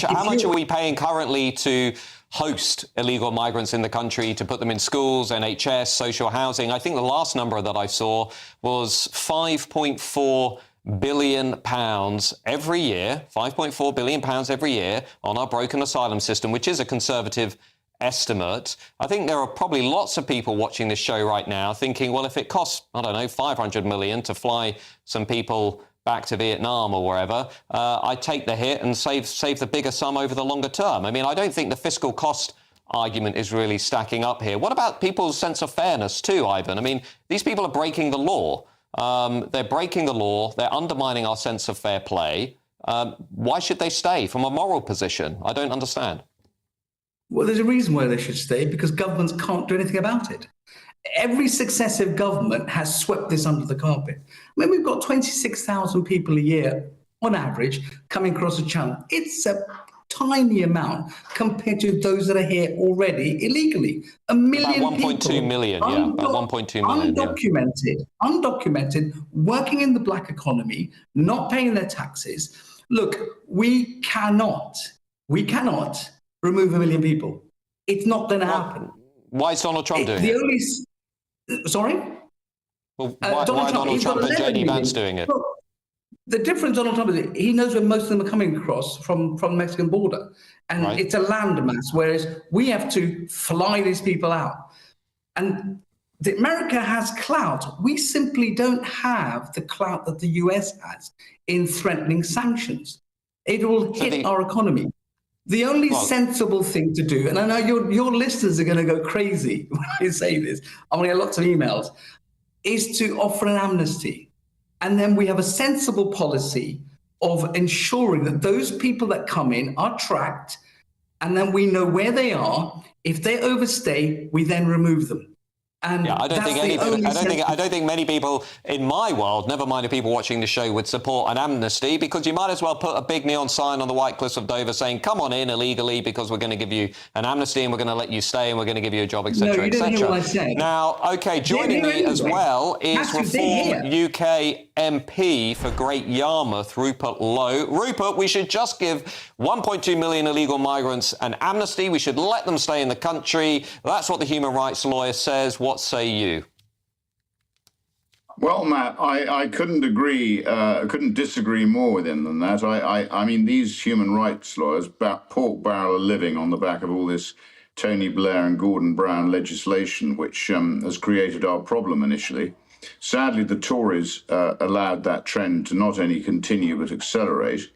How much are we paying currently to host illegal migrants in the country, to put them in schools, NHS, social housing? I think the last number that I saw was £5.4 billion every year, £5.4 billion every year on our broken asylum system, which is a Conservative estimate. I think there are probably lots of people watching this show right now thinking, well, if it costs, I don't know, 500 million to fly some people back to Vietnam or wherever, I'd take the hit and save the bigger sum over the longer term. I mean, I don't think the fiscal cost argument is really stacking up here. What about people's sense of fairness too, Ivon? I mean, these people are breaking the law. They're breaking the law. They're undermining our sense of fair play. Why should they stay from a moral position? I don't understand. Well, there's a reason why they should stay, because governments can't do anything about it. Every successive government has swept this under the carpet. I mean, we've got 26,000 people a year, on average, coming across the channel. It's a tiny amount compared to those that are here already illegally. A million about 1.2 million, yeah, about 1.2 million. Undocumented, working in the black economy, not paying their taxes. Look, we cannot remove 1 million people. It's not going to happen. Why is Donald Trump doing it? Sorry? Well, why are Donald Trump and JD Vance doing it? Look, the difference Donald Trump is he knows where most of them are coming across from the Mexican border. And right. It's a landmass, whereas we have to fly these people out. And America has clout. We simply don't have the clout that the US has in threatening sanctions. It will hit our economy. The only sensible thing to do, and I know your listeners are going to go crazy when I say this, I'm going to get lots of emails, is to offer an amnesty. And then we have a sensible policy of ensuring that those people that come in are tracked, and then we know where they are. If they overstay, we then remove them. And yeah, I don't think many people in my world, never mind the people watching the show, would support an amnesty, because you might as well put a big neon sign on the White Cliffs of Dover saying, come on in illegally because we're going to give you an amnesty and we're going to let you stay and we're going to give you a job, etc., no, you didn't hear what I said. Now, OK, joining me as well is Reform UK MP for Great Yarmouth, Rupert Lowe. Rupert, we should just give 1.2 million illegal migrants an amnesty. We should let them stay in the country. That's what the human rights lawyer says. What say you? Well, Matt, I couldn't disagree more with him than that. I mean, these human rights lawyers pork barrel a living on the back of all this Tony Blair and Gordon Brown legislation, which has created our problem initially. Sadly, the Tories allowed that trend to not only continue but accelerate.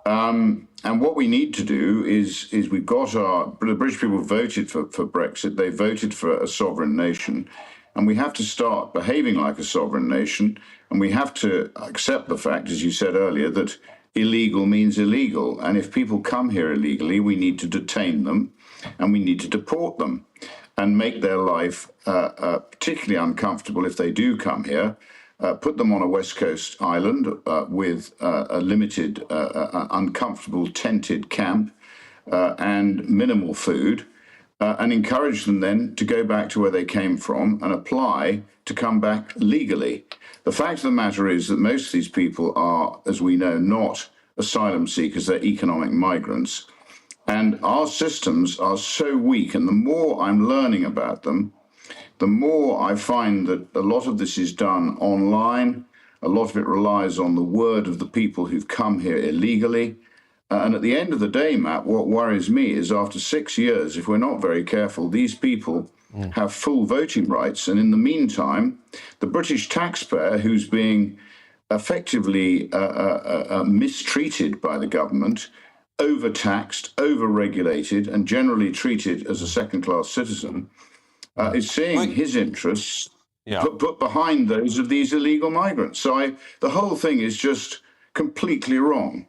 And what we need to do is we've got the British people voted for Brexit. They voted for a sovereign nation. And we have to start behaving like a sovereign nation. And we have to accept the fact, as you said earlier, that illegal means illegal. And if people come here illegally, we need to detain them and we need to deport them and make their life particularly uncomfortable if they do come here. Put them on a West Coast island with a limited, uncomfortable tented camp and minimal food, and encourage them then to go back to where they came from and apply to come back legally. The fact of the matter is that most of these people are, as we know, not asylum seekers, they're economic migrants. And our systems are so weak, and the more I'm learning about them, the more I find that a lot of this is done online. A lot of it relies on the word of the people who've come here illegally. And at the end of the day, Matt, what worries me is after 6 years, if we're not very careful, these people have full voting rights. And in the meantime, the British taxpayer, who's being effectively mistreated by the government, overtaxed, overregulated, and generally treated as a second-class citizen, is seeing his interests put behind those of these illegal migrants. So the whole thing is just completely wrong.